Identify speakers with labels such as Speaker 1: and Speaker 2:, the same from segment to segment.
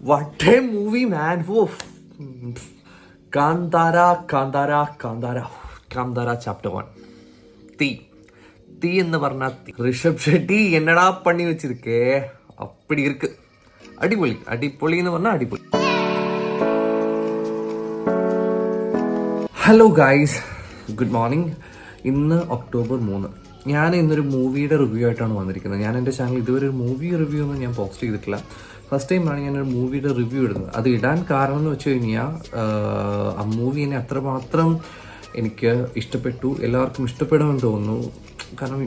Speaker 1: What a movie, man. Oof. Kantara chapter 1. തീ എന്ന് പറഞ്ഞാൽ ഋഷഭ് ഷെട്ടി എന്നടാ പണി വെച്ചിരിക്കേ. അപ്പടി ഇருக்கு. അടിപൊളി എന്ന് പറഞ്ഞാൽ അടിപൊളി. Hello guys, good morning. ഇന്ന് ഒക്ടോബർ 3. ഞാൻ ഇന്നൊരു മൂവിയുടെ റിവ്യൂ ആയിട്ടാണ് വന്നിരിക്കുന്നത്. ഞാൻ എൻ്റെ ചാനൽ ഇതുവരെ ഒരു മൂവി റിവ്യൂ ഒന്നും ഞാൻ പോസ്റ്റ് ചെയ്തിട്ടില്ല. ഫസ്റ്റ് ടൈമാണ് ഞാനൊരു മൂവിയുടെ റിവ്യൂ ഇടുന്നത്. അത് ഇടാൻ കാരണം എന്ന് വെച്ച് കഴിഞ്ഞാൽ ആ മൂവി എന്നെ അത്രമാത്രം എനിക്ക് ഇഷ്ടപ്പെട്ടു. എല്ലാവർക്കും ഇഷ്ടപ്പെടുമെന്ന് തോന്നുന്നു. കാരണം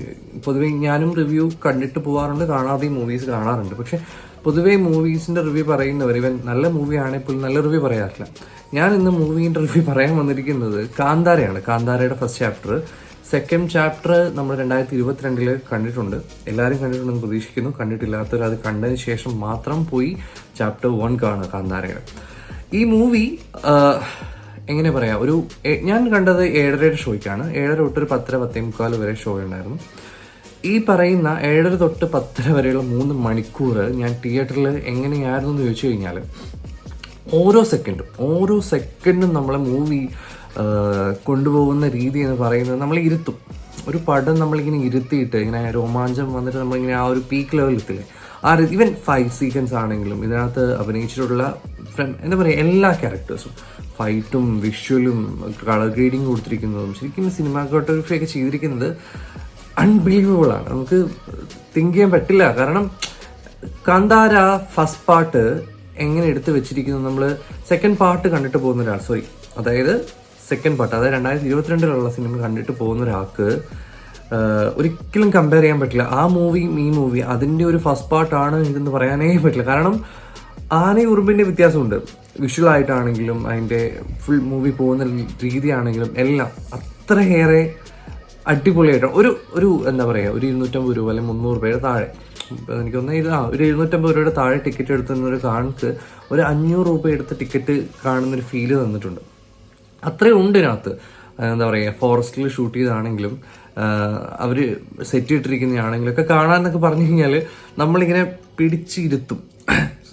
Speaker 1: പൊതുവേ ഞാനും റിവ്യൂ കണ്ടിട്ട് പോകാറുണ്ട്, കാണാതെയും മൂവീസ് കാണാറുണ്ട്. പക്ഷെ പൊതുവേ മൂവീസിൻ്റെ റിവ്യൂ പറയുന്നവർ ഇവൻ നല്ല മൂവി ആണെങ്കിൽ നല്ല റിവ്യൂ പറയാറില്ല. ഞാൻ ഇന്ന് മൂവീൻ്റെ റിവ്യൂ പറയാൻ വന്നിരിക്കുന്നത് കാന്താരയാണ്. കാന്താരയുടെ ഫസ്റ്റ് ചാപ്റ്റർ. സെക്കൻഡ് ചാപ്റ്റർ നമ്മൾ 2022 കണ്ടിട്ടുണ്ട്. എല്ലാവരും കണ്ടിട്ടുണ്ടെന്ന് പ്രതീക്ഷിക്കുന്നു. കണ്ടിട്ടില്ലാത്തവർ അത് കണ്ടതിന് ശേഷം മാത്രം പോയി ചാപ്റ്റർ 1 കാണുക കാന്താരയുടെ. ഈ മൂവി എങ്ങനെ പറയാം, ഞാൻ കണ്ടത് 7:30 ഷോയ്ക്കാണ്. 7:30 തൊട്ട് ഒരു 10:45 വരെ ഷോ ഉണ്ടായിരുന്നു. ഈ പറയുന്ന 7:30 തൊട്ട് 10:00 വരെയുള്ള 3 മണിക്കൂർ ഞാൻ തിയേറ്ററിൽ എങ്ങനെയായിരുന്നു എന്ന് ചോദിച്ചു കഴിഞ്ഞാൽ ഓരോ സെക്കൻഡും നമ്മളെ മൂവി കൊണ്ടുപോകുന്ന രീതി എന്ന് പറയുന്നത് നമ്മളെ ഇരുത്തും. ഒരു പടം നമ്മളിങ്ങനെ ഇരുത്തിയിട്ട് ഇങ്ങനെ രോമാഞ്ചം വന്നിട്ട് നമ്മളിങ്ങനെ ആ ഒരു പീക്ക് ലെവലിലെത്തില്ലേ, ഈവൻ ഫൈറ്റ് സീക്വൻസ് ആണെങ്കിലും ഇതിനകത്ത് അഭിനയിച്ചിട്ടുള്ള എന്താ പറയുക, എല്ലാ ക്യാരക്ടേഴ്സും, ഫൈറ്റും വിഷ്വലും കളർ ഗ്രേഡിങ് കൊടുത്തിരിക്കുന്നതും ശരിക്കും സിനിമാറ്റോഗ്രഫി ഒക്കെ ചെയ്തിരിക്കുന്നത് അൺബിലീവബിൾ ആണ്. നമുക്ക് തിങ്ക് ചെയ്യാൻ പറ്റില്ല. കാരണം കാന്താര ഫസ്റ്റ് പാർട്ട് എങ്ങനെ എടുത്ത് വെച്ചിരിക്കുന്നു, നമ്മൾ സെക്കൻഡ് പാർട്ട് കണ്ടിട്ട് പോകുന്ന ഒരാൾ, അതായത് സെക്കൻഡ് പാർട്ട്, അതായത് 2022 സിനിമ കണ്ടിട്ട് പോകുന്ന ഒരാൾക്ക് ഒരിക്കലും കമ്പയർ ചെയ്യാൻ പറ്റില്ല. ആ മൂവിയും ഈ മൂവി അതിൻ്റെ ഒരു ഫസ്റ്റ് പാർട്ടാണ് ഇതെന്ന് പറയാനേ പറ്റില്ല. കാരണം ആനയും ഉറുമ്പിൻ്റെ വ്യത്യാസമുണ്ട്. വിഷ്വലായിട്ടാണെങ്കിലും അതിൻ്റെ ഫുൾ മൂവി പോകുന്ന രീതിയാണെങ്കിലും എല്ലാം അത്രയേറെ അടിപൊളിയായിട്ടാണ്. ഒരു എന്താ പറയുക, ഒരു 250 രൂപ അല്ലെങ്കിൽ 300 രൂപയുടെ താഴെ, എനിക്കൊന്ന് ഒരു 250 രൂപയുടെ താഴെ ടിക്കറ്റ് എടുത്തുന്നൊരു കാണക്ക് ഒരു 500 രൂപ എടുത്ത് ടിക്കറ്റ് കാണുന്നൊരു ഫീല് തന്നിട്ടുണ്ട്. അത്രയും ഉണ്ട് ഇതിനകത്ത്. എന്താ പറയുക, ഫോറസ്റ്റിൽ ഷൂട്ട് ചെയ്താണെങ്കിലും അവർ സെറ്റ് ഇട്ടിരിക്കുന്നതാണെങ്കിലും ഒക്കെ കാണാമെന്നൊക്കെ പറഞ്ഞു കഴിഞ്ഞാൽ നമ്മളിങ്ങനെ പിടിച്ചിരുത്തും.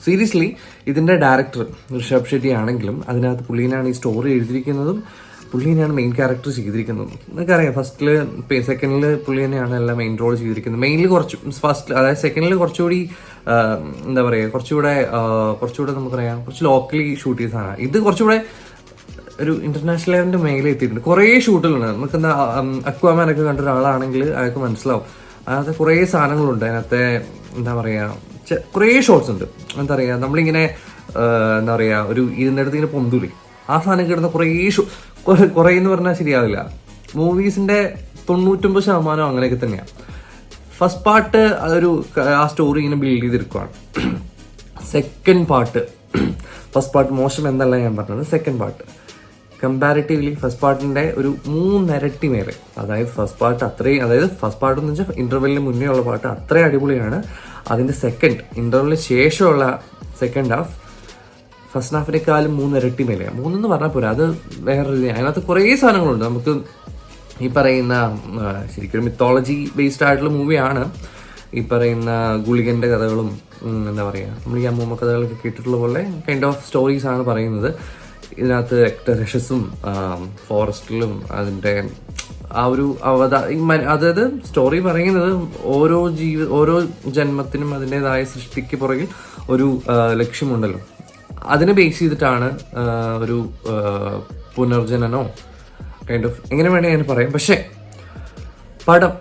Speaker 1: സീരിയസ്ലി ഇതിൻ്റെ ഡയറക്ടർ ഋഷഭ് ഷെട്ടി ആണെങ്കിലും അതിനകത്ത് പുള്ളീനാണ് ഈ സ്റ്റോറി എഴുതിയിരിക്കുന്നതും പുള്ളീനാണ് മെയിൻ ക്യാരക്ടർ ചെയ്തിരിക്കുന്നതും. നമുക്കറിയാം ഫസ്റ്റിൽ സെക്കൻഡിൽ പുള്ളി തന്നെയാണ് എല്ലാം മെയിൻ റോൾ ചെയ്തിരിക്കുന്നത്. മെയിനിൽ അതായത് സെക്കൻഡിൽ കുറച്ചുകൂടി എന്താ പറയുക, കുറച്ചുകൂടെ നമുക്കറിയാം കുറച്ച് ലോക്കലി ഷൂട്ട് ചെയ്തതാണ്. ഇത് കുറച്ചുകൂടെ ഒരു ഇന്റർനാഷണൽ ലെവലിന്റെ മേഖല എത്തിയിട്ടുണ്ട്. കുറേ ഷൂട്ടുകളുണ്ട്. നമുക്ക് എന്താ അക്വാമാനൊക്കെ കണ്ട ഒരാളാണെങ്കിൽ അയാൾക്ക് മനസ്സിലാവും. അതിനകത്ത് കുറേ സാധനങ്ങളുണ്ട്. അതിനകത്തെ എന്താ പറയുക, കുറേ ഷോട്ട്സ് ഉണ്ട്. എന്താ പറയുക, നമ്മളിങ്ങനെ എന്താ പറയുക, ഒരു ഇരുന്നിടത്ത് ഇങ്ങനെ പൊന്തൂലി ആ സാധനം കിടന്ന കുറേ എന്ന് പറഞ്ഞാൽ ശരിയാവില്ല. മൂവീസിന്റെ 99% അങ്ങനെയൊക്കെ തന്നെയാണ്. ഫസ്റ്റ് പാർട്ട് ആ സ്റ്റോറി ഇങ്ങനെ ബിൽഡ് ചെയ്തെടുക്കുകയാണ്. സെക്കൻഡ് പാർട്ട്, ഫസ്റ്റ് പാർട്ട് മോശം എന്നല്ല ഞാൻ പറഞ്ഞത്. സെക്കൻഡ് പാർട്ട് കമ്പാരിറ്റീവ്ലി ഫസ്റ്റ് പാർട്ടിന്റെ ഒരു 3 ഇരട്ടി മേലെ. അതായത് ഫസ്റ്റ് പാർട്ട് എന്ന് വെച്ചാൽ ഇന്റർവെല്ലിന് മുന്നേ ഉള്ള പാട്ട് അത്രയും അടിപൊളിയാണ്. അതിന്റെ ഇന്റർവെല്ലിന് ശേഷമുള്ള സെക്കൻഡ് ഹാഫ് ഫസ്റ്റ് ഹാഫിനേക്കാളും 3 ഇരട്ടി മേലെയാണ്. 3 എന്ന് പറഞ്ഞാൽ പോരാ, അത് വേറൊരു രീതി. അതിനകത്ത് കുറേ സാധനങ്ങളുണ്ട്. നമുക്ക് ഈ പറയുന്ന ശരിക്കും മിത്തോളജി ബേസ്ഡ് ആയിട്ടുള്ള മൂവിയാണ്. ഈ പറയുന്ന ഗുളികന്റെ കഥകളും എന്താ പറയുക, നമ്മൾ ഈ അമ്മൂമ്മ കഥകളൊക്കെ കേട്ടിട്ടുള്ള പോലെ കൈൻഡ് ഓഫ് സ്റ്റോറീസ് ആണ് പറയുന്നത്. ഇതിനകത്ത് എക്ടറഷസും ഫോറസ്റ്റിലും അതിൻ്റെ ആ ഒരു അതായത് സ്റ്റോറി പറയുന്നത് ഓരോ ജന്മത്തിനും അതിൻ്റെതായ സൃഷ്ടിക്ക് പുറകിൽ ഒരു ലക്ഷ്യമുണ്ടല്ലോ. അതിനെ ബേസ് ചെയ്തിട്ടാണ് ഒരു പുനർജനനോ കൈൻഡ് ഓഫ് എങ്ങനെ വേണേൽ ഞാൻ പറയാം. പക്ഷേ പടം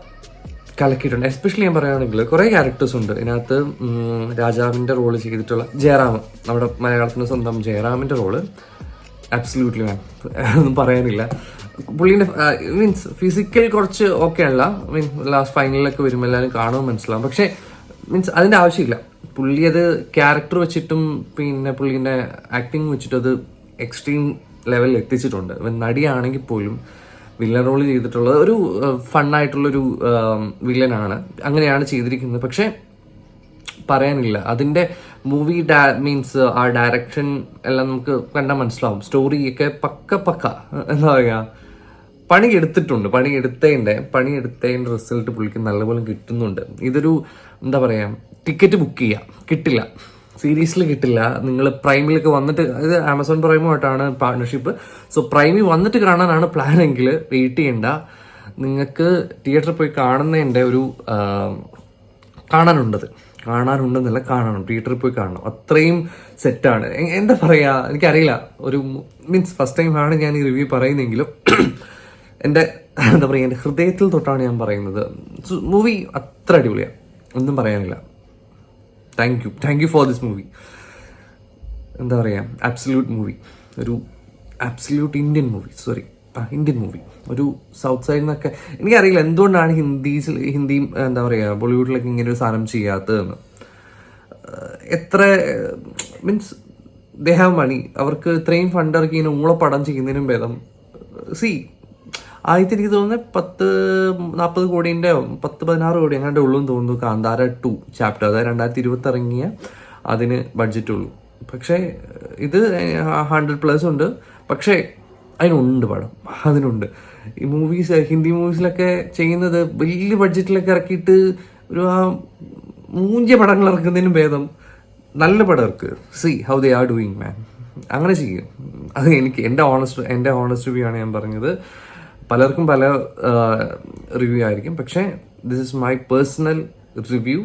Speaker 1: കലക്കിയിട്ടുണ്ട്. എസ്പെഷ്യലി ഞാൻ പറയുകയാണെങ്കിൽ കുറേ ക്യാരക്ടേഴ്സ് ഉണ്ട് ഇതിനകത്ത്. രാജാവിൻ്റെ റോള് ചെയ്തിട്ടുള്ള ജയറാം, നമ്മുടെ മലയാളത്തിന് സ്വന്തം ജയറാമിൻ്റെ റോള് അബ്സല്യൂട്ട്ലി ഒന്നും പറയാനില്ല. പുള്ളീൻ്റെ മീൻസ് ഫിസിക്കൽ കുറച്ച് ഓക്കെ അല്ല. ലാസ്റ്റ് ഫൈനലിലൊക്കെ വരുമ്പോൾ എല്ലാവരും കാണുമ്പോൾ മനസ്സിലാവും. പക്ഷേ അതിൻ്റെ ആവശ്യമില്ല. പുള്ളി അത് ക്യാരക്ടർ വെച്ചിട്ടും പിന്നെ പുള്ളീൻ്റെ ആക്ടിങ് വെച്ചിട്ടും അത് എക്സ്ട്രീം ലെവലിൽ എത്തിച്ചിട്ടുണ്ട്. നടിയാണെങ്കിൽ പോലും വില്ലൻ റോൾ ചെയ്തിട്ടുള്ളത് ഒരു ഫണ്ണായിട്ടുള്ളൊരു വില്ലനാണ്. അങ്ങനെയാണ് ചെയ്തിരിക്കുന്നത്. പക്ഷേ പറയാനില്ല. അതിൻ്റെ മൂവി മീൻസ് ആ ഡയറക്ഷൻ എല്ലാം നമുക്ക് കണ്ടാൽ മനസ്സിലാവും. സ്റ്റോറിയൊക്കെ പക്ക എന്താ പറയുക, പണിയെടുത്തതിൻ്റെ റിസൾട്ട് പുള്ളിക്ക് നല്ലപോലെ കിട്ടുന്നുണ്ട്. ഇതൊരു എന്താ പറയുക, ടിക്കറ്റ് ബുക്ക് ചെയ്യുക കിട്ടില്ല, സീരീസിൽ കിട്ടില്ല. നിങ്ങൾ പ്രൈമിലൊക്കെ വന്നിട്ട്, ഇത് ആമസോൺ പ്രൈമുമായിട്ടാണ് പാർട്ട്ണർഷിപ്പ്. സോ പ്രൈമിൽ വന്നിട്ട് കാണാനാണ് പ്ലാൻ എങ്കിൽ വെയിറ്റ് ചെയ്യണ്ട. നിങ്ങൾക്ക് തിയേറ്ററിൽ പോയി കാണുന്നതിൻ്റെ ഒരു കാണാനുണ്ടെന്നല്ല, കാണണം. തിയേറ്ററിൽ പോയി കാണണം. അത്രയും സെറ്റാണ്. എന്താ പറയുക, എനിക്കറിയില്ല. ഒരു മീൻസ് ഫസ്റ്റ് ടൈമാണ് ഞാൻ ഈ റിവ്യൂ പറയുന്നെങ്കിലും എൻ്റെ എന്താ പറയുക, എൻ്റെ ഹൃദയത്തിൽ തൊട്ടാണ് ഞാൻ പറയുന്നത്. മൂവി അത്ര അടിപൊളിയാണ്, ഒന്നും പറയാനില്ല. Thank you for this movie. എന്താ പറയുക, ആബ്സല്യൂട്ട് മൂവി, ഒരു ആബ്സല്യൂട്ട് ഇന്ത്യൻ മൂവി. ഒരു സൗത്ത് സൈഡിൽ നിന്നൊക്കെ എനിക്കറിയില്ല എന്തുകൊണ്ടാണ് ഹിന്ദിയും എന്താ പറയുക ബോളിവുഡിലൊക്കെ ഇങ്ങനെ ഒരു സാധനം ചെയ്യാത്തതെന്ന്. എത്ര മീൻസ് ദേ ഹാവ് മണി, അവർക്ക് ഇത്രയും ഫണ്ട് ഇറക്കി ഇങ്ങനെ ഊളപ്പടം ചെയ്യുന്നതിനും ഭേദം ആദ്യത്തെ എനിക്ക് തോന്നുന്നത് 40 കോടിൻ്റെ 16 കോടി അങ്ങാണ്ട് ഉള്ളൂ എന്ന് തോന്നുന്നു. കാന്താര 2 ചാപ്റ്റർ, അതായത് 2020 ഇറങ്ങിയ അതിന് ബഡ്ജറ്റുള്ളൂ. പക്ഷേ ഇത് 100+ ഉണ്ട്. പക്ഷേ അതിനുണ്ട് പടം, അതിനുണ്ട്. ഈ ഹിന്ദി മൂവീസിലൊക്കെ ചെയ്യുന്നത് വലിയ ബഡ്ജറ്റിലൊക്കെ ഇറക്കിയിട്ട് ഒരു മൂഞ്ച പടങ്ങൾ ഇറക്കുന്നതിനും ഭേദം നല്ല പടം ഇറക്കുക. See how they are doing man, അങ്ങനെ ചെയ്യും. അത് എൻ്റെ ഓണസ്റ്റ് റിവ്യൂ ആണ് ഞാൻ പറഞ്ഞത്. പലർക്കും പല റിവ്യൂ ആയിരിക്കും, പക്ഷേ this is my personal review.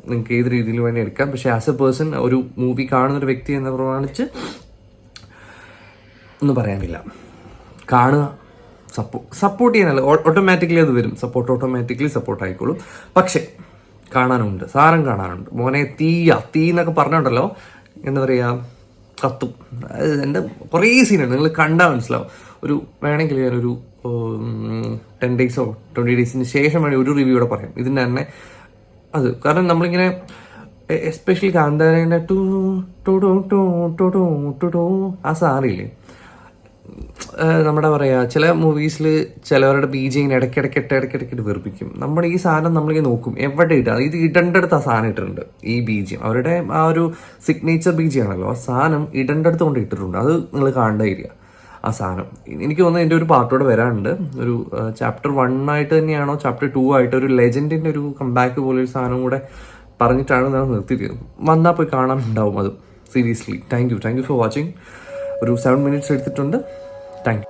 Speaker 1: നിങ്ങൾക്ക് ഏത് രീതിയിൽ വേണ്ടി എടുക്കാം. പക്ഷേ ആസ് എ പേഴ്സൺ, ഒരു മൂവി കാണുന്നൊരു വ്യക്തി എന്ന് പ്രമാണിച്ച് ഒന്നും പറയാനില്ല. കാണുക, സപ്പോർട്ട് ചെയ്യാനല്ല, ഓട്ടോമാറ്റിക്കലി അത് വരും. സപ്പോർട്ട് ആയിക്കോളും. പക്ഷേ കാണാനുണ്ട്, സാരം കാണാനുണ്ട്. മോനെ തീ എന്നൊക്കെ പറഞ്ഞുണ്ടല്ലോ, എന്താ പറയുക, കത്തും. എൻ്റെ കുറേ സീനുണ്ട്, നിങ്ങൾ കണ്ടാൽ മനസ്സിലാവും. വേണമെങ്കിൽ ഞാനൊരു 10 ഡേയ്സോ 20 ഡേയ്സിന് ശേഷം വേണമെങ്കിൽ ഒരു റിവ്യൂ കൂടെ പറയാം ഇതിൻ്റെ തന്നെ. അത് കാരണം നമ്മളിങ്ങനെ എസ്പെഷ്യലി കാന്താരേൻ്റെ ആ സാറില്ലേ, നമ്മുടെ പറയുക ചില മൂവീസിൽ ചിലവരുടെ ബീജിങ് ഇടയ്ക്കിടയ്ക്ക് വെറുപ്പിക്കും. നമ്മുടെ ഈ സാധനം നമ്മളിങ്ങനെ നോക്കും എവിടെ ഇട്ടാ, ഇത് ഇടേണ്ടടുത്ത് ആ സാധനം ഇട്ടിട്ടുണ്ട്. ഈ ബീജിയം അവരുടെ ആ ഒരു സിഗ്നേച്ചർ ബീജിയാണല്ലോ, ആ സാധനം ഇടേണ്ടടുത്ത് കൊണ്ട് ഇട്ടിട്ടുണ്ട്. അത് നിങ്ങൾ കാണേണ്ടിയിരിക്കുക ആ സാധനം. എനിക്ക് തോന്നുന്നു എൻ്റെ ഒരു പാർട്ടോടെ വരാനുണ്ട്. ഒരു ചാപ്റ്റർ 1 ആയിട്ട് തന്നെയാണോ ചാപ്റ്റർ 2 ആയിട്ട് ഒരു ലെജൻഡിൻ്റെ ഒരു കംബാക്ക് പോലെ ഒരു സാധനം കൂടെ പറഞ്ഞിട്ടാണ് ഞാൻ നിർത്തിയത്. വന്നാൽ പോയി കാണാനുണ്ടാവും അത്. Seriously thank you for watching. ഒരു 7 മിനിറ്റ്സ് എടുത്തിട്ടുണ്ട്. Thank you.